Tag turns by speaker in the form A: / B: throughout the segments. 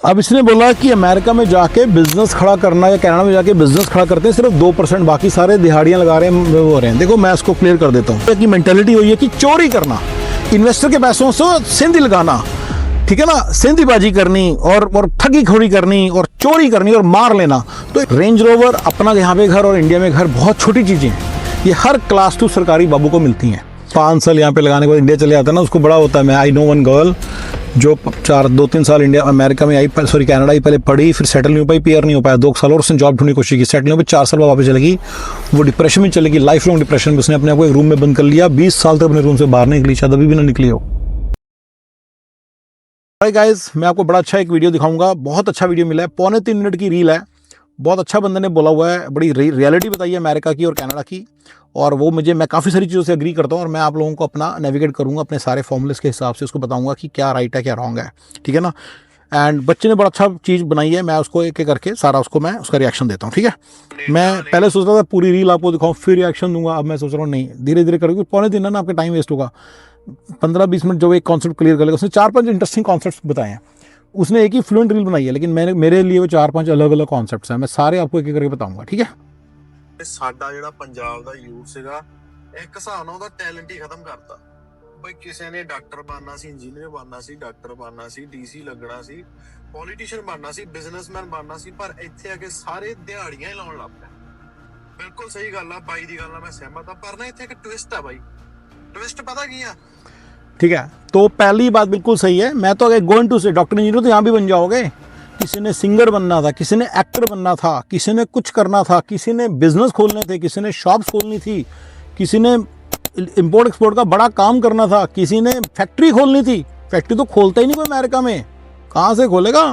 A: अब इसने बोला कि अमेरिका में जाके बिजनेस खड़ा करना या कनाडा में जाके बिजनेस खड़ा करते हैं सिर्फ 2%, बाकी सारे दिहाड़ियां लगा रहे हैं, वो हो रहे हैं। देखो मैं इसको क्लियर कर देता हूँ कि मेंटेलिटी हुई है कि चोरी करना, इन्वेस्टर के पैसों से सेंधी लगाना, ठीक है ना, सेंधीबाजी करनी और ठगी खोरी करनी और चोरी करनी और मार लेना। तो रेंज रोवर, अपना यहाँ पे घर और इंडिया में घर बहुत छोटी चीज़ें हैं, ये हर क्लास 2 सरकारी बाबू को मिलती हैं। 5 साल यहाँ पे लगाने के बाद इंडिया चले जाता है ना, उसको बड़ा होता है। मैं आई नो वन गर्ल जो 2-3 साल इंडिया अमेरिका में आई, सॉरी कनाडा ही पहले पढ़ी, फिर सेटल नहीं हो पाई, पीआर नहीं हो पाया, 2 साल और उसने जॉब ढूंढने की कोशिश की, सेटल नहीं हो पाई, 4 साल बाद वापस चलेगी, वो डिप्रेशन में चलेगी, लाइफ लॉन्ग डिप्रेशन में। उसने अपने आप को एक रूम में बंद कर लिया, 20 साल तक अपने रूम से बाहर नहीं निकली, शायद अभी भी ना निकली हो। हाय गाइस, मैं आपको बड़ा अच्छा एक वीडियो दिखाऊंगा, बहुत अच्छा वीडियो मिला है, 3.25 मिनट की रील है, बहुत अच्छा बंदे ने बोला हुआ है, बड़ी रियलिटी बताई है अमेरिका की और कनाडा की, और वो मैं काफ़ी सारी चीज़ों से एग्री करता हूँ, और मैं आप लोगों को अपना नेविगेट करूँगा अपने सारे फॉर्मूलेस के हिसाब से, उसको बताऊँगा कि क्या राइट है क्या रॉन्ग है, ठीक है ना। एंड बच्चे ने बड़ा अच्छा चीज़ बनाई है, मैं उसको एक एक करके सारा मैं उसका रिएक्शन देता हूँ, ठीक है। मैं पहले सोच रहा था पूरी रील आपको दिखाऊँ फिर रिएक्शन दूंगा, अब मैं सोच रहा हूँ नहीं, धीरे धीरे करूँगी, 3.25 दिन है ना, आपका टाइम वेस्ट होगा। 15-20 मिनट जो एक कॉन्सेप्ट क्लियर कर लेगा। उसने 4-5 इंटरेस्टिंग कॉन्सेप्ट बताए हैं, उसने एक ही फ्लुएंट रील बनाई है, लेकिन मेरे लिए वो 4-5 अलग अलग कॉन्सेप्ट्स हैं, मैं सारे आपको एक एक करके बताऊंगा, ठीक है।
B: ਸਾਡਾ ਜਿਹੜਾ ਪੰਜਾਬ ਦਾ ਯੂਥ ਸੀਗਾ ਇੱਕ ਹਿਸਾਬ ਨਾਲ ਉਹਦਾ ਟੈਲੈਂਟ ਹੀ ਖਤਮ ਕਰਤਾ ਬਈ। ਕਿਸੇ ਨੇ ਡਾਕਟਰ ਬਣਨਾ ਸੀ, ਇੰਜੀਨੀਅਰ ਬਣਨਾ ਸੀ, ਡਾਕਟਰ ਬਣਨਾ ਸੀ, ਡੀਸੀ ਲੱਗਣਾ ਸੀ, ਪੋਲੀਟੀਸ਼ੀਅਨ ਬਣਨਾ ਸੀ, ਬਿਜ਼ਨਸਮੈਨ ਬਣਨਾ ਸੀ, ਪਰ ਇੱਥੇ ਆ ਕੇ ਸਾਰੇ ਦਿਹਾੜੀਆਂ ਹੀ ਲਾਉਣ ਲੱਗ ਪਏ। ਬਿਲਕੁਲ ਸਹੀ ਗੱਲ ਆ ਬਾਈ ਦੀ ਗੱਲ ਨਾਲ, ਮੈਂ ਸਹਿਮਤ ਆ, ਪਰ ਨਾ ਇੱਥੇ ਇੱਕ ਟਵਿਸਟ ਆ ਬਾਈ। ट्विस्ट पता की है?
A: ठीक है, तो पहली बात बिल्कुल सही है। मैं तो अगर गोइंग टू से डॉक्टर इंजीनियर तो यहाँ भी बन जाओगे। किसी ने सिंगर बनना था, किसी ने एक्टर बनना था, किसी ने कुछ करना था, किसी ने बिजनेस खोलने थे, किसी ने शॉप्स खोलनी थी, किसी ने इंपोर्ट एक्सपोर्ट का बड़ा काम करना था, किसी ने फैक्ट्री खोलनी थी। फैक्ट्री तो खोलता ही नहीं कोई अमेरिका में, कहाँ से खोलेगा।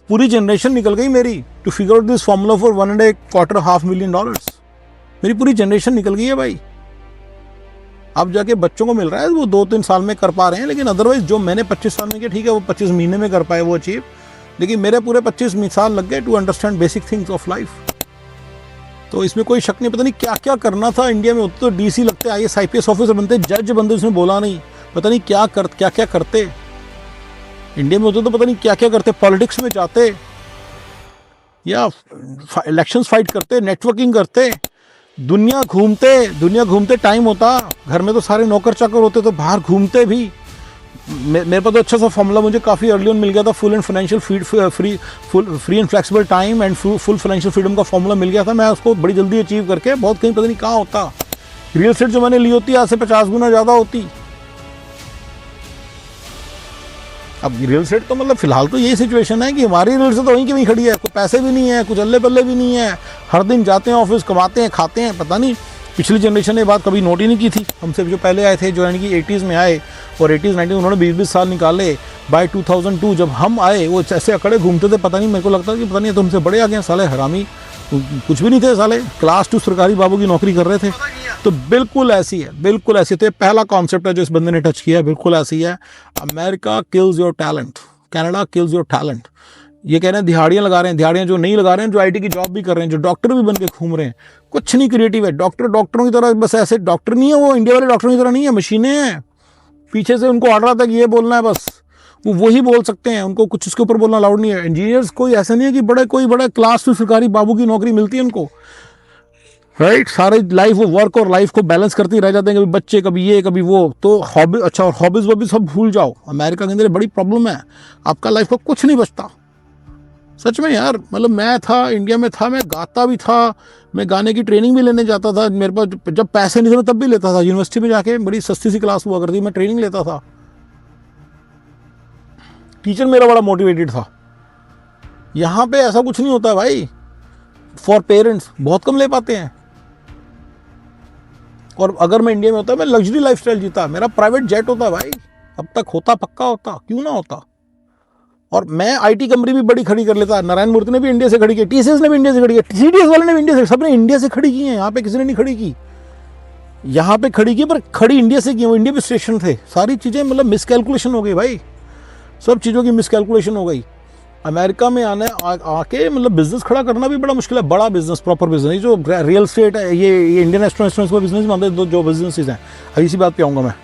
A: पूरी जनरेशन निकल गई मेरी to figure out this formula for $1.25 million. मेरी पूरी जनरेशन निकल गई है भाई। अब जाके बच्चों को मिल रहा है, वो 2-3 साल में कर पा रहे हैं, लेकिन अदरवाइज जो मैंने 25 साल में किया, ठीक है वो 25 महीने में कर पाए वो अचीव, लेकिन मेरे पूरे 25 साल लग गए to understand basic things of life. तो इसमें कोई शक नहीं, पता नहीं क्या क्या करना था इंडिया में होते, तो डीसी लगते, IAS IPS ऑफिसर बनते, जज बनते, उसने बोला नहीं, पता नहीं क्या क्या करते इंडिया में होते, तो पता नहीं क्या क्या करते, पॉलिटिक्स में जाते या इलेक्शंस फाइट करते, नेटवर्किंग करते, दुनिया घूमते टाइम होता। घर में तो सारे नौकर चाकर होते, तो बाहर घूमते भी। मेरे पास तो अच्छा सा फॉर्मूला मुझे काफ़ी अर्ली ऑन मिल गया था, full and financial free and flexible time and full financial freedom का फॉर्मूला मिल गया था। मैं उसको बड़ी जल्दी अचीव करके बहुत कहीं पता नहीं कहाँ होता। रियल एस्टेट जो मैंने ली होती आज से 50 गुना ज़्यादा होती। अब रियल एस्टेट तो मतलब फिलहाल तो यही सिचुएशन है कि हमारी रियल एस्टेट तो वहीं की वहीं खड़ी है, कोई पैसे भी नहीं है, कुछ अल्ले पल्ले भी नहीं है, हर दिन जाते हैं ऑफिस, कमाते हैं, खाते हैं। पता नहीं पिछली जनरेशन ने बात कभी नोट ही नहीं की थी। हमसे जो पहले आए थे, जो यानी कि 80s में आए और 80s-90s, उन्होंने 20-20 साल निकाले। बाय 2002 जब हम आए, वो ऐसे अकड़े घूमते थे, पता नहीं, मेरे को लगता था कि पता नहीं तो हमसे बड़े आ गए साले, हरामी कुछ भी नहीं थे साले, क्लास 2 सरकारी बाबू की नौकरी कर रहे थे। तो बिल्कुल ऐसी है, बिल्कुल ऐसी। तो पहला कॉन्सेप्ट है जो इस बंदे ने टच किया है, बिल्कुल ऐसी है। America kills your talent, Canada kills your talent. ये कह रहे हैं दिहाड़ियाँ लगा रहे हैं, दिहाड़ियाँ जो नहीं लगा रहे हैं, जो IT की जॉब भी कर रहे हैं, जो डॉक्टर भी बन के घूम रहे हैं, कुछ नहीं क्रिएटिव है। डॉक्टरों की तरह बस ऐसे डॉक्टर नहीं है वो, इंडिया वाले डॉक्टरों की तरह नहीं है, मशीनें हैं। पीछे से उनको ऑर्डर आता है कि ये बोलना है, बस वो वही बोल सकते हैं, उनको कुछ इसके ऊपर बोलना अलाउड नहीं है। इंजीनियर्स कोई ऐसा नहीं है कि कोई बड़ा क्लास 2 सरकारी बाबू की नौकरी मिलती है उनको, राइट। सारे लाइफ वो वर्क और लाइफ को बैलेंस करते ही रह जाते हैं, कभी बच्चे, कभी ये, कभी वो। तो हॉबी, अच्छा, और हॉबीज वॉबीज सब भूल जाओ। अमेरिका के अंदर बड़ी प्रॉब्लम है, आपका लाइफ का कुछ नहीं बचता सच में यार। मतलब मैं था, इंडिया में था, मैं गाता भी था, मैं गाने की ट्रेनिंग भी लेने जाता था। मेरे पास जब पैसे नहीं थे मैं तब भी लेता था। यूनिवर्सिटी में जाके बड़ी सस्ती सी क्लास हुआ करती, मैं ट्रेनिंग लेता था। टीचर मेरा बड़ा मोटिवेटेड था। यहाँ पे ऐसा कुछ नहीं होता है भाई। फॉर पेरेंट्स बहुत कम ले पाते हैं, और अगर मैं इंडिया में होता मैं लग्जरी लाइफस्टाइल जीता, मेरा प्राइवेट जेट होता भाई, अब तक होता, पक्का होता, क्यों ना होता। और मैं IT कंपनी भी बड़ी खड़ी कर लेता। नारायण मूर्ति ने भी इंडिया से खड़ी की, TCS ने भी इंडिया से खड़ी की, CDS वाले ने भी इंडिया से, सबने इंडिया से खड़ी की है। यहाँ पे किसी ने नहीं खड़ी की, यहाँ पे खड़ी की, पर खड़ी इंडिया से की। वो इंडिया पे स्टेशन थे, सारी चीज़ें मतलब मिसकैलकुलेशन हो गई भाई, सब चीज़ों की मिसकैलकुलेशन हो गई। अमेरिका में आके मतलब बिजनेस खड़ा करना भी बड़ा मुश्किल है, बड़ा बिजनेस, प्रॉपर बिजनेस। जो रियल एस्टेट है, ये इंडियन रेस्टोरेंट्स को बिजनेस मानते हैं, जो बिजनेस हैं। अब इसी बात पे आऊँगा मैं।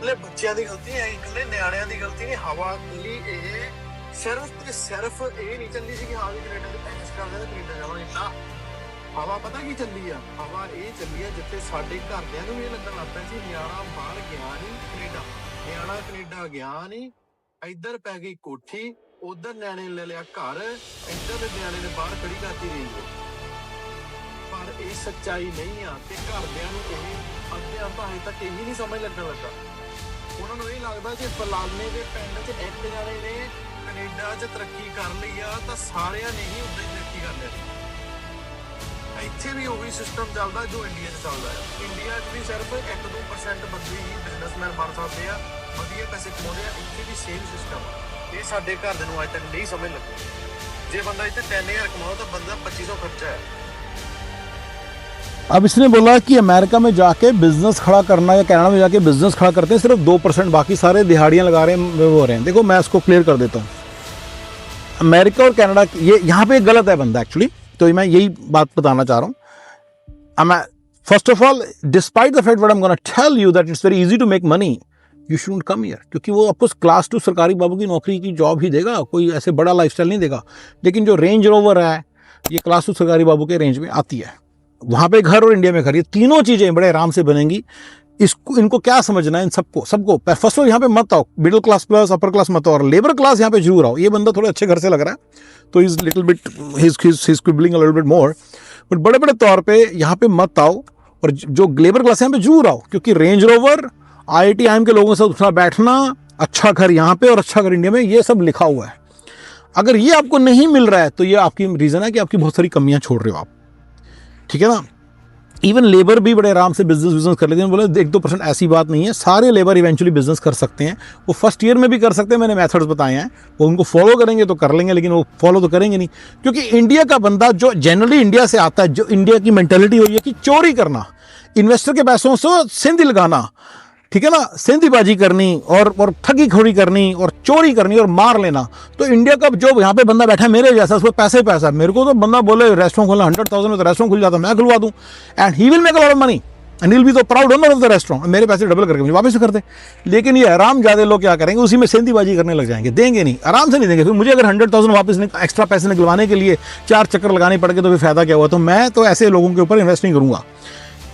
B: ਬੱਚਿਆਂ ਦੀ ਗਲਤੀ ਹੈ, ਇਕੱਲੇ ਨਿਆਣਿਆਂ ਦੀ ਗਲਤੀ ਨਹੀਂ। ਹਵਾ ਖੁੱਲੀ, ਇਹ ਸਿਰਫ ਕਿ ਸਿਰਫ ਇਹ ਨਹੀਂ ਚੱਲੀ ਸੀ ਕਿ ਹਾਂ ਵੀ ਕੈਨੇਡਾ ਦੇ ਪੈਸੇ ਕਰਦੇ ਤੇ ਕੈਨੇਡਾ ਜਾਵਾਂਗੇ ਨਾ। ਹਵਾ ਪਤਾ ਕੀ ਚੱਲੀ ਆ? ਹਵਾ ਇਹ ਚੱਲੀ ਆ ਜਿੱਥੇ ਸਾਡੇ ਘਰਦਿਆਂ ਨੂੰ ਵੀ ਇਹ ਲੱਗਣ ਲੱਗ ਪਿਆ ਸੀ ਨਿਆਣਾ ਬਾਹਰ ਗਿਆ ਨਹੀਂ ਕੈਨੇਡਾ, ਨਿਆਣਾ ਕੈਨੇਡਾ ਗਿਆ ਨਹੀਂ, ਇੱਧਰ ਪੈ ਗਈ ਕੋਠੀ, ਉਧਰ ਨਿਆਣੇ ਨੇ ਲੈ ਲਿਆ ਘਰ, ਇੱਧਰ ਦੇ ਨਿਆਣੇ ਨੇ ਬਾਹਰ ਖੜੀ ਕਰਤੀ ਰੇਂਜ। ਪਰ ਇਹ ਸੱਚਾਈ ਨਹੀਂ ਆ ਤੇ ਘਰਦਿਆਂ ਨੂੰ ਇਹ ਅੱਧਿਆਂ ਤਾਂ ਹਜੇ ਤੱਕ ਇਹੀ ਨਹੀਂ ਸਮਝ ਲੱਗਣ ਲੱਗਾ। ਉਹਨਾਂ ਨੂੰ ਇਹ ਲੱਗਦਾ ਜੇ ਫਲਾਣੇ ਦੇ ਪਿੰਡ 'ਚ ਇੱਕ ਜਣੇ ਨੇ ਕੈਨੇਡਾ 'ਚ ਤਰੱਕੀ ਕਰ ਲਈ ਆ ਤਾਂ ਸਾਰਿਆਂ ਨੇ ਹੀ ਉੱਦਾਂ ਹੀ ਤਰੱਕੀ ਕਰ ਲਿਆ। ਇੱਥੇ ਵੀ ਉਹੀ ਸਿਸਟਮ ਚੱਲਦਾ ਜੋ ਇੰਡੀਆ 'ਚ ਚੱਲਦਾ ਹੈ। ਇੰਡੀਆ 'ਚ ਵੀ ਸਿਰਫ 1-2% ਬੰਦੇ ਹੀ ਬਿਜ਼ਨਸਮੈਨ ਬਣ ਸਕਦੇ ਆ, ਵਧੀਆ ਪੈਸੇ ਕਮਾਉਂਦੇ ਆ। ਇੱਥੇ ਵੀ ਸੇਮ ਸਿਸਟਮ ਆ। ਇਹ ਸਾਡੇ ਘਰ ਦੇ ਨੂੰ ਅੱਜ ਤੱਕ ਨਹੀਂ ਸਮਝ ਲੱਗੀ। ਜੇ ਬੰਦਾ ਇੱਥੇ 10,000 ਕਮਾਓ ਤਾਂ ਬੰਦਾ 2500 खर्चा है।
A: अब इसने बोला कि अमेरिका में जाके बिजनेस खड़ा करना या कनाडा में जाके बिजनेस खड़ा करते हैं सिर्फ 2%, बाकी सारे दिहाड़ियाँ लगा रहे हैं, वो हो रहे हैं। देखो मैं इसको क्लियर कर देता हूँ। अमेरिका और कनाडा ये यहाँ पे गलत है बंदा एक्चुअली, तो मैं यही बात बताना चाह रहा हूँ। First of all, despite the fact what I am gonna tell you that it's very easy to make money, you shouldn't come here, क्योंकि वो आपको क्लास 2 सरकारी बाबू की नौकरी की जॉब ही देगा, कोई ऐसे बड़ा लाइफस्टाइल नहीं देगा। लेकिन जो रेंज रोवर है ये क्लास 2 सरकारी बाबू के रेंज में आती है। वहाँ पे घर और इंडिया में घर, ये तीनों चीज़ें बड़े आराम से बनेंगी। इसको इनको क्या समझना है इन सबको फर्स्ट ऑफ ऑल यहाँ पे मत आओ, middle class plus upper class मत आओ, और लेबर क्लास यहाँ पे जरूर आओ। ये बंदा थोड़े अच्छे घर से लग रहा है तो इज लिटिल बिट ही quibbling a little bit more, but बड़े बड़े तौर पे यहाँ पे मत आओ, और जो लेबर क्लास यहाँ पे जरूर आओ, क्योंकि रेंज रोवर IIT के लोगों से उठना बैठना, अच्छा घर यहाँ पे और अच्छा घर इंडिया में, ये सब लिखा हुआ है। अगर ये आपको नहीं मिल रहा है तो ये आपकी रीज़न है कि आपकी बहुत सारी कमियां छोड़ रहे हो आप, ठीक है ना। इवन लेबर भी बड़े आराम से बिजनेस कर लेते हैं। बोले 1-2% ऐसी बात नहीं है, सारे लेबर इवेंचुअली बिजनेस कर सकते हैं। वो फर्स्ट ईयर में भी कर सकते हैं, मैंने मेथड्स बताए हैं, वो उनको फॉलो करेंगे तो कर लेंगे, लेकिन वो फॉलो तो करेंगे नहीं, क्योंकि इंडिया का बंदा जो जनरली इंडिया से आता है, जो इंडिया की मेंटेलिटी हुई है कि चोरी करना, इन्वेस्टर के पैसों से सेंधी लगाना, ठीक है ना, सेंधीबाजी करनी और ठगी खोरी करनी और चोरी करनी और मार लेना। तो इंडिया का जो यहाँ पे बंदा बैठा है मेरे जैसा, उसको पैसे ही पैसा। मेरे को तो बंदा बोले रेस्टोरेंट खोलना 100,000 में, तो रेस्टोरेंट खुल जाता, मैं खुलवा दूँ, and he will make a lot of money and he will be the proud owner of the restaurant. मेरे पैसे डबल करके मुझे वापस कर दे। लेकिन ये आराम ज्यादा लोग क्या करेंगे, उसी में सेंधीबाजी करने लग जाएंगे, देंगे नहीं, आराम से नहीं देंगे। फिर मुझे अगर 100,000 वापस एक्स्ट्रा पैसे निकलवाने के लिए 4 चक्कर लगाने पड़ गए तो फिर फायदा क्या हुआ। तो मैं तो ऐसे लोगों के ऊपर इन्वेस्ट नहीं करूंगा,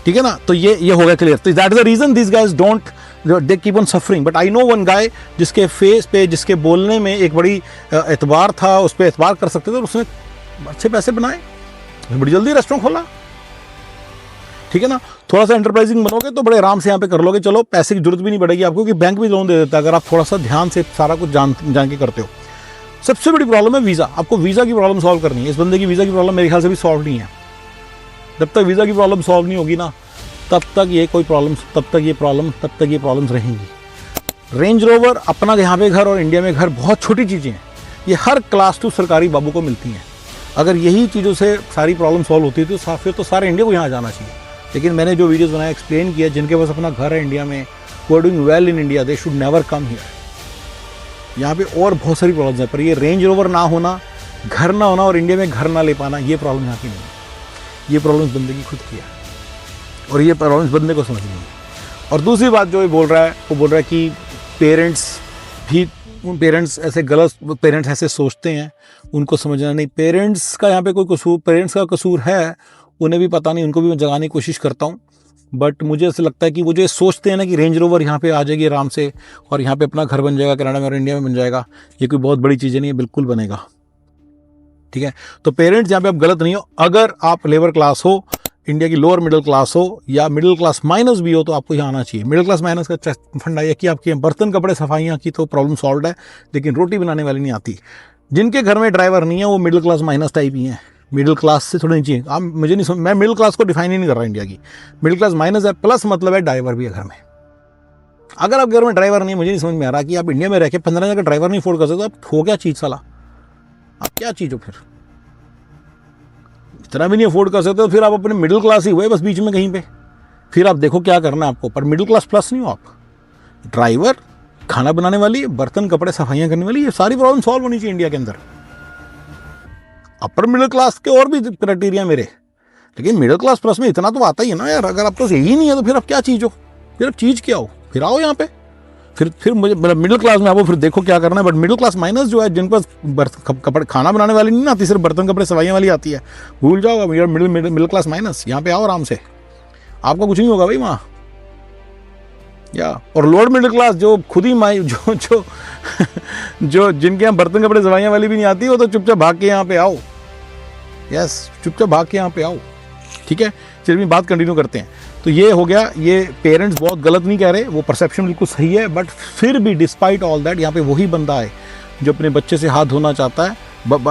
A: ठीक है ना। तो ये हो गया क्लियर। तो that is the reason this guys don't, they keep on suffering. But I know one guy जिसके फेस पे, जिसके बोलने में एक बड़ी एतबार था, उस पर एतबार कर सकते थे, और उसने अच्छे पैसे बनाए, बड़ी जल्दी रेस्टोरेंट खोला, ठीक है ना। थोड़ा सा एंटरप्राइजिंग बनोगे तो बड़े आराम से यहाँ पे कर लोगे। चलो पैसे की जरूरत भी नहीं पड़ेगी आपको, कि बैंक भी लोन दे देता है अगर आप थोड़ा सा ध्यान से सारा कुछ जान के करते हो। सबसे बड़ी प्रॉब्लम है वीज़ा। आपको वीज़ा की प्रॉब्लम सॉल्व करनी है। इस बंदे की वीज़ा की प्रॉब्लम मेरे ख्याल से भी सॉल्व नहीं है। जब तक वीज़ा की प्रॉब्लम सॉल्व नहीं होगी ना, तब तक ये प्रॉब्लम्स रहेंगी। रेंज रोवर, अपना यहाँ पे घर और इंडिया में घर, बहुत छोटी चीज़ें हैं। ये हर क्लास 2 सरकारी बाबू को मिलती हैं। अगर यही चीज़ों से सारी प्रॉब्लम सॉल्व होती है तो फिर तो सारे इंडिया को यहाँ जाना चाहिए। लेकिन मैंने जो वीडियोस बनाए, एक्सप्लेन किया, जिनके पास अपना घर है इंडिया में, who are doing well in India, they should never come here. यहाँ पे और बहुत सारी प्रॉब्लम्स है, पर ये रेंज रोवर ना होना, घर ना होना और इंडिया में घर ना ले पाना, ये प्रॉब्लम यहाँ की नहीं है। ये प्रॉब्लम्स बंदे की खुद की है, और ये प्रॉब्लम्स बंदे को समझनी है। और दूसरी बात जो ये बोल रहा है, वो बोल रहा है कि पेरेंट्स ऐसे गलत, पेरेंट्स ऐसे सोचते हैं, उनको समझना नहीं। पेरेंट्स का यहाँ पे कोई कसूर, पेरेंट्स का कसूर है, उन्हें भी पता नहीं, उनको भी मैं जगाने की कोशिश करता हूँ। बट मुझे ऐसा लगता है कि वो जो सोचते हैं ना कि रेंज रोवर यहाँ पे आ जाएगी आराम से और यहाँ पे अपना घर बन जाएगा, कनाडा में और इंडिया में बन जाएगा, ये कोई बहुत बड़ी चीज़ नहीं है, बिल्कुल बनेगा, ठीक है। तो पेरेंट्स यहाँ पे आप गलत नहीं हो। अगर आप लेबर क्लास हो, इंडिया की लोअर मिडिल क्लास हो, या मिडिल क्लास माइनस भी हो, तो आपको यहाँ आना चाहिए। मिडिल क्लास माइनस का फंडा यह कि आपके बर्तन कपड़े सफाइयाँ की तो प्रॉब्लम सॉल्व है, लेकिन रोटी बनाने वाली नहीं आती। जिनके घर में ड्राइवर नहीं है वो मिडिल क्लास माइनस टाइप ही हैं, मिडिल क्लास से थोड़ी नीचे। आप मुझे नहीं मैं मिडिल क्लास को डिफाइन ही नहीं कर रहा इंडिया की। मिडिल क्लास माइनस है, प्लस मतलब है ड्राइवर भी है घर में। अगर आप घर में ड्राइवर नहीं है, मुझे नहीं समझ में आ रहा कि आप इंडिया में रह के 15 का ड्राइवर नहीं अफोर्ड कर सकते, आप हो क्या चीज़ साला, आप क्या चीज़ हो फिर? इतना भी नहीं अफोर्ड कर सकते तो फिर आप अपने मिडिल क्लास ही हुए बस बीच में कहीं पे। फिर आप देखो क्या करना है आपको, पर मिडिल क्लास प्लस नहीं हो आप। ड्राइवर, खाना बनाने वाली, बर्तन कपड़े सफाइयाँ करने वाली, ये सारी प्रॉब्लम सॉल्व होनी चाहिए इंडिया के अंदर। अपर मिडिल क्लास के और भी क्राइटेरिया मेरे, लेकिन मिडिल क्लास प्लस में इतना तो आता ही है ना यार। अगर आप तो यही नहीं है तो फिर आप क्या चीज़ हो, फिर आप चीज़ क्या हो? फिर आओ यहाँ पे, फिर मुझे मतलब मिडिल क्लास में आपको फिर देखो क्या करना है, बट मिडिल क्लास माइनस जो है, जिन पर कपड़े खाना बनाने वाली नहीं आती, सिर्फ बर्तन कपड़े सफाइयाँ वाली आती है, भूल जाओ अब, मिडिल क्लास माइनस, यहाँ पे आओ आराम से, आपका कुछ नहीं होगा भाई वहाँ। या और लोअर मिडिल क्लास जो खुद ही माई जो जो जो जिनके यहाँ बर्तन कपड़े सफाइयाँ वाली भी नहीं आती, वो तो चुपचाप भाग के यहाँ पे आओ। यस, चुपचाप भाग के यहाँ पे आओ। ठीक है, चलिए बात कंटिन्यू करते हैं। तो ये हो गया, ये पेरेंट्स बहुत गलत नहीं कह रहे, वो परसेप्शन बिल्कुल सही है, बट फिर भी डिस्पाइट ऑल दैट यहाँ पे वही बंदा है जो अपने बच्चे से हाथ धोना चाहता है।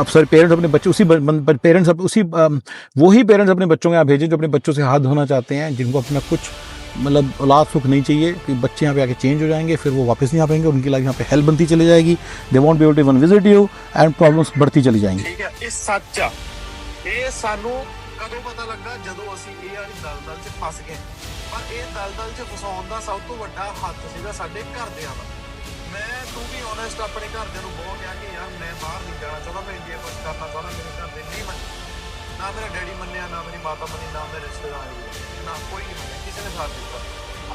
A: सॉरी, पेरेंट्स अपने बच्चे वही पेरेंट्स अपने बच्चों के यहाँ भेजें जो अपने बच्चों से हाथ धोना चाहते हैं, जिनको अपना कुछ मतलब औलाद सुख नहीं चाहिए कि बच्चे यहाँ पे आके चेंज हो जाएंगे, फिर वो वापस नहीं आ पाएंगे, उनकी लाइफ यहाँ पे हेल्प बनती चली जाएगी, they won't be able to even visit you and problems बढ़ती चली जाएंगी।
B: ठीक है, ਇਹ ਸੱਚ ਆ। ਇਹ ਸਾਨੂੰ ਕਦੋਂ ਪਤਾ ਲੱਗਾ? ਜਦੋਂ ਅਸੀਂ ਇਹ ਵਾਲੀ ਦਲਦਲ 'ਚ ਫਸ ਗਏ। ਪਰ ਇਹ ਦਲਦਲ 'ਚ ਫਸਾਉਣ ਦਾ ਸਭ ਤੋਂ ਵੱਡਾ ਹੱਥ ਸੀਗਾ ਸਾਡੇ ਘਰਦਿਆਂ ਦਾ। ਮੈਂ ਟੂ ਬੀ ਓਨੈਸਟ ਆਪਣੇ ਘਰਦਿਆਂ ਨੂੰ ਬਹੁਤ ਕਿਹਾ ਕਿ ਯਾਰ ਮੈਂ ਬਾਹਰ ਨਹੀਂ ਜਾਣਾ ਚਾਹੁੰਦਾ, ਮੈਂ ਇੰਡੀਆ ਕੁਝ ਕਰਨਾ ਚਾਹੁੰਦਾ। ਮੇਰੇ ਘਰਦੇ ਨਹੀਂ ਮੰਨੇ, ਨਾ ਮੇਰਾ ਡੈਡੀ ਮੰਨਿਆ, ਨਾ ਮੇਰੀ ਮਾਤਾ ਮੰਨੀ, ਨਾ ਮੇਰੇ ਰਿਸ਼ਤੇਦਾਰ, ਨਾ ਕੋਈ ਨਹੀਂ ਮੰਨਿਆ, ਕਿਸੇ ਨੇ ਸਾਥ ਦਿੱਤਾ।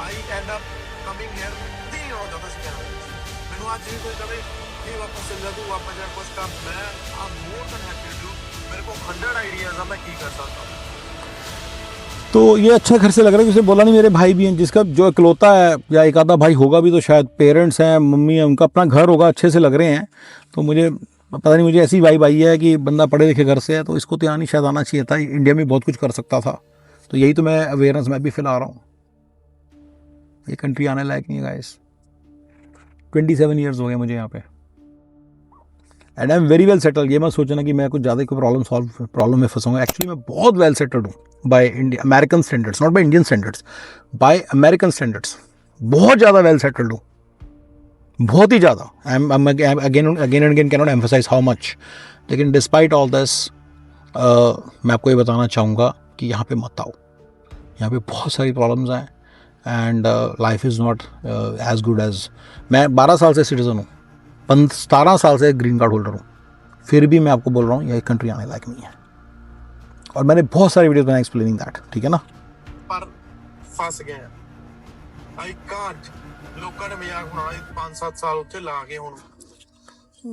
B: ਆਈ ਐਂਡ ਅਪ ਕਮਿੰਗ ਹੇਅਰ ਨਹੀਂ ਆਉਣਾ ਚਾਹੁੰਦਾ ਸੀ ਕੈਨੇਡਾ ਵਿੱਚ। ਮੈਨੂੰ ਅੱਜ ਵੀ ਕੋਈ ਕਵੇ ਨਹੀਂ ਵਾਪਸ ਚੱਲ ਜਾ ਤੂੰ, ਵਾਪਸ ਜਾ ਕੁਝ ਕਰ, ਮੈਂ ਆ ਮੋਰ ਦੈਨ ਹੈਪੀ ਟੂ। मेरे को 100 आइडियाज है मैं की कर सकता हूँ।
A: तो ये अच्छा घर से लग रहा है कि उसे बोला नहीं मेरे भाई भी हैं, जिसका जो इकलौता है या एक आधा भाई होगा भी, तो शायद पेरेंट्स हैं, मम्मी है, उनका अपना घर होगा, अच्छे से लग रहे हैं। तो मुझे पता नहीं, मुझे ऐसी वाइब आई है कि बंदा पढ़े लिखे घर से है, तो इसको तो यहाँ नहीं शायद आना चाहिए था, इंडिया में बहुत कुछ कर सकता था। तो यही तो मैं अवेयरनेस मैं भी फैला रहा हूँ। ये कंट्री आने लायक नहीं है गाइस। 27 ईयर्स हो गए मुझे यहाँ पे, and I am very well settled. ये मत सोचना कि मैं कुछ ज़्यादा कोई प्रॉब्लम में फंसाऊंगा। एक्चुअली मैं बहुत वेल सेटल्ड हूँ by American standards, not by Indian standards, by American standards. बहुत ज़्यादा वेल सेटल्ड हूँ, बहुत ही ज़्यादा। I am again and again can not emphasize how much. लेकिन डिस्पाइट ऑल दिस मैं आपको ये बताना चाहूँगा कि यहाँ पे मत आओ। यहाँ पे बहुत सारी प्रॉब्लम्स हैं, and life is not as good as. मैं 12 साल से सिटीज़न हूँ, 17 साल से ग्रीन कार्ड होल्डर हूँ, फिर भी मैं आपको बोल रहा हूँ यह कंट्री आने लायक नहीं है। और मैंने बहुत सारी वीडियो बनाई एक्सप्लेनिंग दैट, ठीक है ना।
B: पर फंस गए आई कांट। लोगों ने मजाक बनाया 5-7 साल उत्थे ला के हुण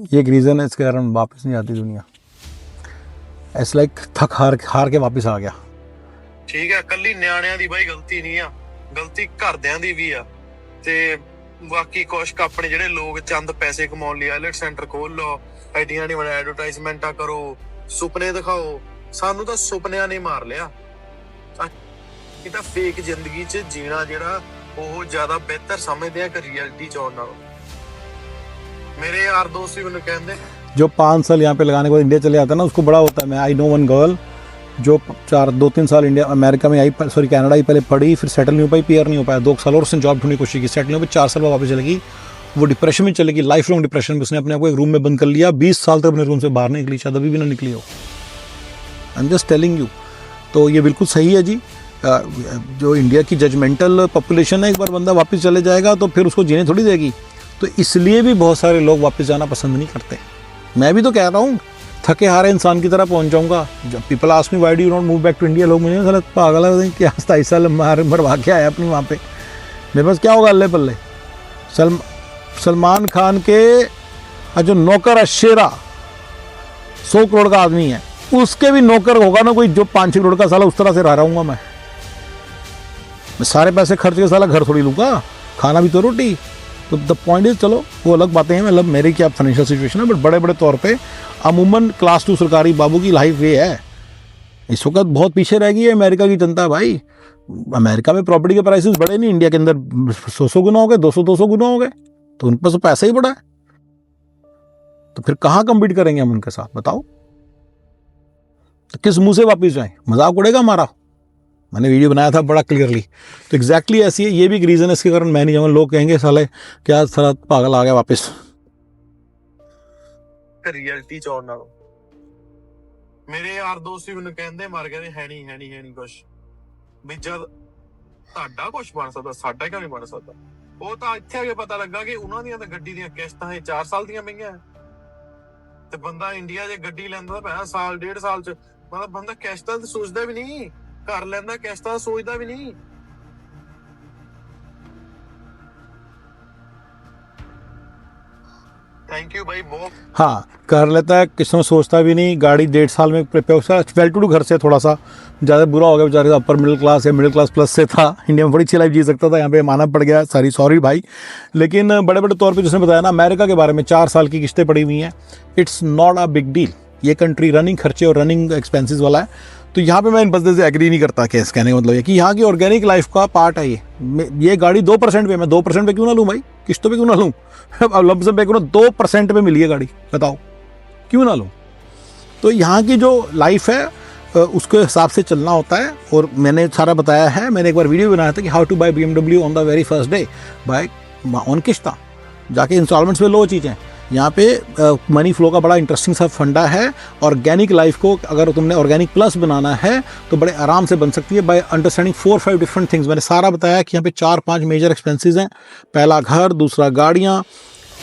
A: ये एक रीज़न है, इसके कारण वापस नहीं आती दुनिया। इट्स लाइक थक हार के वापस आ गया।
B: ठीक है, कल्ली ਨਿਆਣਿਆਂ ਦੀ ਬਾਈ ਗਲਤੀ ਨਹੀਂ ਆ, ਗਲਤੀ ਘਰਦਿਆਂ ਦੀ ਵੀ ਆ। ਤੇ ਬਾਕੀ ਕੁਛ ਆਪਣੇ ਜਿਹੜੇ ਲੋਕ ਚੰਦ ਪੈਸੇ ਕਮਾਉਣ ਲਈ ਆਈਲੈਟ ਸੈਂਟਰ ਖੋਲ ਲਓ, ਐਡੀਆਂ ਨਹੀਂ ਬਣਾ ਐਡਵਰਟਾਈਜ਼ਮੈਂਟਾਂ ਕਰੋ, ਸੁਪਨੇ ਦਿਖਾਓ। ਸਾਨੂੰ ਤਾਂ ਸੁਪਨਿਆਂ ਨੇ ਮਾਰ ਲਿਆ। ਇਹ ਤਾਂ ਫੇਕ ਜ਼ਿੰਦਗੀ 'ਚ ਜੀਣਾ ਜਿਹੜਾ ਉਹ ਜ਼ਿਆਦਾ ਬਿਹਤਰ ਸਮਝਦੇ ਆ ਕਿ ਰਿਐਲਿਟੀ 'ਚ ਆਉਣ ਨਾਲੋਂ। मेरे यार दोस्त भी मैंने कहते
A: जो 5 साल यहाँ पे लगाने के बाद इंडिया चले जाता है ना, उसको बड़ा होता है। मैं आई नो वन गर्ल जो 2-3 साल इंडिया अमेरिका में आई, सॉरी कनाडा ही पहले पढ़ी, फिर सेटल नहीं हो पाई, पीआर नहीं हो पाया, 2 साल और उसने जॉब ढूंढने की कोशिश की, सेटल नहीं हो पाई, 4 साल बाद वापस चलेगी। वो डिप्रेशन में चलेगी, लाइफ लॉन्ग डिप्रेशन में। उसने अपने आप को एक रूम में बंद कर लिया, 20 साल तक अपने रूम से बाहर नहीं निकली, शायद अभी भी ना निकली हो। I am just telling you. तो ये बिल्कुल सही है जी। जो इंडिया की जजमेंटल पॉपुलेशन है, एक बार बंदा वापस चले जाएगा तो फिर उसको जीने थोड़ी देगी। तो इसलिए भी बहुत सारे लोग वापस जाना पसंद नहीं करते। मैं भी तो कह रहा हूँ, थके हारे इंसान की तरह पहुँच जाऊँगा। जब people ask me why do you not move back to India, लोग मुझे साला पागल है, क्या 27 साल मरवा के आया अपनी वहाँ पे, मेरे पास क्या होगा अल्ले पल्ले। सलमान खान के जो नौकर है शेरा, 100 करोड़ का आदमी है, उसके भी नौकर होगा ना कोई जो 5-6 करोड़ का, साला उस तरह से रह रहूँगा मैं सारे पैसे खर्च के साला घर थोड़ी लूँगा, खाना भी तो रोटी। तो द पॉइंट इज, चलो वो अलग बातें हैं, मतलब मेरी क्या फाइनेंशियल सिचुएशन है, बट बड़े बड़े तौर पे अमूमन क्लास 2 सरकारी बाबू की लाइफ ये है। इस वक्त बहुत पीछे रह गई है अमेरिका की जनता भाई। अमेरिका में प्रॉपर्टी के प्राइसेस बढ़े नहीं, इंडिया के अंदर 100 गुना हो गए, 200 गुना हो गए, तो उन पर तो पैसा ही बढ़ा है। तो फिर कहाँ कम्पीट करेंगे हम उनके साथ, बताओ। तो किस मुंह से वापिस जाएं, मजाक उड़ेगा हमारा। मैंने वीडियो बनाया था बड़ा क्लियरली। तो एग्जैक्टली ऐसी है, ये भी एक रीज़न है इसके कारण मैं नहीं जाऊँगा। लोग कहेंगे साले क्या साला पागल आ गया वापस।
B: रियलिटी च आउण नालों मेरे यार दोस्त भी मैंने कहते मर गए है नहीं कुछ भी, जद ਤੁਹਾਡਾ ਕੁਝ ਬਣ ਸਕਦਾ ਸਾਡਾ ਕਿਉਂ ਨਹੀਂ ਬਣ ਸਕਦਾ। ਉਹ ਤਾਂ ਇੱਥੇ ਆ ਕੇ ਪਤਾ ਲੱਗਾ ਕਿ ਉਹਨਾਂ ਦੀਆਂ ਤਾਂ ਗੱਡੀ ਦੀਆਂ ਕਿਸ਼ਤਾਂ 4 ਸਾਲ ਦੀਆਂ ਮਹਿੰਗੀਆਂ ਤੇ ਬੰਦਾ ਇੰਡੀਆ 'ਚ ਗੱਡੀ ਲੈਂਦਾ ਪਿਆ ਸਾਲ 1.5 ਸਾਲ 'ਚ, ਮਤਲਬ ਬੰਦਾ ਕਿਸ਼ਤਾਂ ਤੇ ਸੋਚਦਾ ਵੀ ਨਹੀਂ, ਘਰ ਲੈਂਦਾ ਕਿਸ਼ਤਾਂ ਸੋਚਦਾ ਵੀ ਨਹੀਂ। थैंक यू भाई बहुत।
A: हाँ कर लेता है, किसी सोचता भी नहीं। गाड़ी 1.5 साल में वेल टू डू घर से थोड़ा सा ज़्यादा बुरा हो गया बेचारे, अपर मिडिल क्लास या मिडिल क्लास प्लस से था, इंडिया में बड़ी अच्छी लाइफ जी सकता था, यहाँ पे माना पड़ गया, सॉरी भाई। लेकिन बड़े बड़े तौर पे जिसने बताया ना अमेरिका के बारे में, 4 साल की किस्तें पड़ी हुई हैं, it's not a big deal. ये कंट्री रनिंग खर्चे और रनिंग एक्सपेंसेस वाला है। तो यहाँ पे मैं इन बंदे से एग्री नहीं करता। केस कहने का मतलब ये कि यहाँ की ऑर्गेनिक लाइफ का पार्ट है ये गाड़ी 2% पे, मैं 2% पे क्यों ना लूँ भाई, किस्तों पे क्यों ना लूँ, अब लमसम पे क्यों ना 2% पे मिली है गाड़ी, बताओ क्यों ना लूँ। तो यहाँ की जो लाइफ है उसके हिसाब से चलना होता है। और मैंने सारा बताया है, मैंने एक बार वीडियो बनाया था कि how to buy BMW on the very first day buy on किस्ता, जाके इंस्टॉलमेंट्स पे लो चीज़ें। यहाँ पे मनी फ्लो का बड़ा इंटरेस्टिंग सा फंडा है। ऑर्गेनिक लाइफ को अगर तुमने ऑर्गेनिक प्लस बनाना है तो बड़े आराम से बन सकती है बाय अंडरस्टैंडिंग 4-5 डिफरेंट थिंग्स। मैंने सारा बताया कि यहाँ पे 4-5 मेजर एक्सपेंसेस हैं। पहला घर, दूसरा गाड़ियाँ,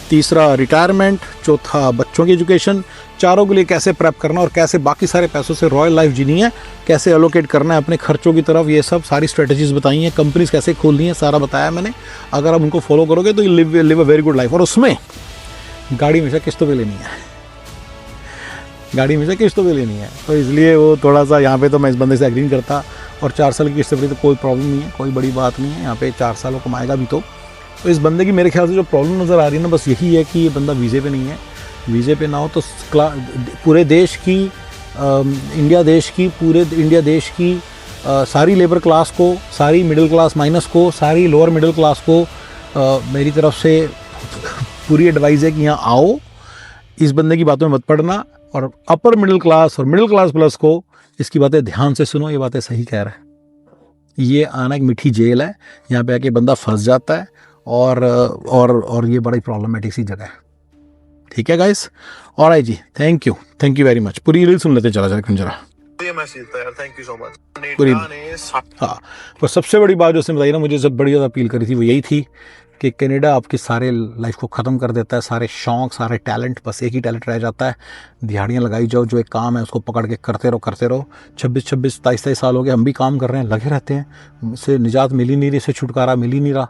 A: तीसरा रिटायरमेंट, चौथा बच्चों की एजुकेशन। चारों के लिए कैसे प्रेप करना और कैसे बाकी सारे पैसों से रॉयल लाइफ जीनी है, कैसे एलोकेट करना है अपने खर्चों की तरफ, ये सब सारी स्ट्रेटजीज बताई हैं। कंपनीज कैसे खोलनी है सारा बताया मैंने। अगर आप उनको फॉलो करोगे तो you live a very good life. और उसमें गाड़ी हमेशा किस्तों पे लेनी है, गाड़ी हमेशा किस्तों पे लेनी है। तो इसलिए वो थोड़ा सा यहाँ पे तो मैं इस बंदे से एग्री नहीं करता। और 4 साल की किस्तें पड़ी तो कोई प्रॉब्लम नहीं है, कोई बड़ी बात नहीं है। यहाँ पे 4 साल वो कमाएगा भी। तो इस बंदे की मेरे ख्याल से जो प्रॉब्लम नज़र आ रही है ना, बस यही है कि ये बंदा वीज़े पे नहीं है। वीज़े पे ना हो तो पूरे देश की इंडिया देश की सारी लेबर क्लास को, सारी मिडिल क्लास माइनस को, सारी लोअर मिडिल क्लास को मेरी तरफ से पूरी एडवाइस है कि यहाँ आओ, इस बंदे की बातों में मत पड़ना। और अपर मिडिल क्लास और मिडिल क्लास प्लस को इसकी बातें ध्यान से सुनो, ये बातें सही कह रहा है। ये आना एक मीठी जेल है, यहाँ पे आके बंदा फंस जाता है। और ये बड़ी प्रॉब्लमेटिक सी जगह है। ठीक है गाइस, ऑलराइट जी, थैंक यू वेरी मच। पूरी रील सुन लेते चला जरा।
B: ये मैसेज था यार, थैंक यू सो मच।
A: पूरी
B: ने
A: हाँ, पर सबसे बड़ी बात जो उसने बताई ना, मुझे सब बड़ी ज़्यादा अपील करी थी, वो यही थी कि कनाडा आपकी सारे लाइफ को ख़त्म कर देता है, सारे शौक़, सारे टैलेंट, बस एक ही टैलेंट रह जाता है, दिहाड़ियाँ लगाई जाओ, जो एक काम है उसको पकड़ के करते रहो। 26, 27 साल हो गए, हम भी काम कर रहे हैं, लगे रहते हैं, इससे निजात मिल ही नहीं रही, इससे छुटकारा मिल ही नहीं रहा।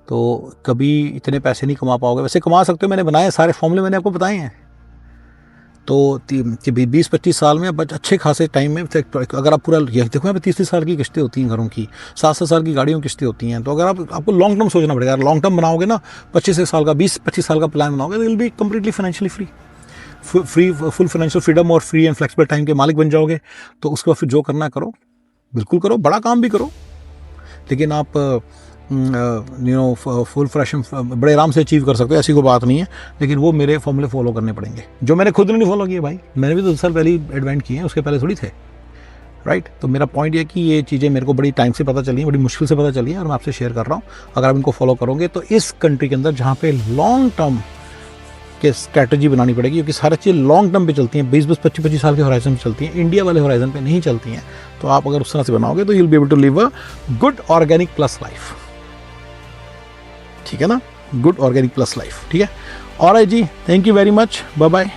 A: तो कभी इतने पैसे नहीं कमा पाओगे। वैसे कमा सकते हो, मैंने बनाए सारे फॉर्मूले, मैंने आपको बताए हैं। तो 20-25 साल में अच्छे खासे टाइम में अगर आप पूरा यही देखो, यहाँ पे 30 साल की किस्तें होती हैं घरों की, 7 साल की गाड़ियों की किस्तें होती हैं। तो अगर आपको लॉन्ग टर्म सोचना पड़ेगा। लॉन्ग टर्म बनाओगे ना, 25 साल का 20-25 साल का प्लान बनाओगे, तो will be completely financially full financial freedom और फ्री एंड फ्लेक्सिबल टाइम के मालिक बन जाओगे। तो उसके बाद फिर जो करना करो, बिल्कुल करो, बड़ा काम भी करो, लेकिन आप फुल फ्रेशन बड़े आराम से अचीव कर सकते हो, ऐसी कोई बात नहीं है। लेकिन वो मेरे फॉर्मूले फॉलो करने पड़ेंगे, जो मैंने खुद नहीं फॉलो किए भाई। मैंने भी तो 10 साल पहले ही एडवेंट किए हैं, उसके पहले थोड़ी थे, राइट। तो मेरा पॉइंट ये कि ये चीज़ें मेरे को बड़ी टाइम से पता चली हैं, बड़ी मुश्किल से पता चली है, और मैं आपसे शेयर कर रहा हूँ। अगर आप इनको फॉलो करोगे तो इस कंट्री के अंदर, जहाँ पे लॉन्ग टर्म के स्ट्रैटेजी बनानी पड़ेगी, क्योंकि सारी चीज़ें लॉन्ग टर्म पे चलती हैं, 20-20, 25-25 साल के होराइजन पे चलती हैं, इंडिया वाले होराइजन पे नहीं चलती हैं। तो आप अगर उस तरह से बनाओगे तो you will be able to live a good organic plus life. ठीक है ना, गुड ऑर्गेनिक प्लस लाइफ। ठीक है, ऑलराइट जी, thank you very much, bye bye.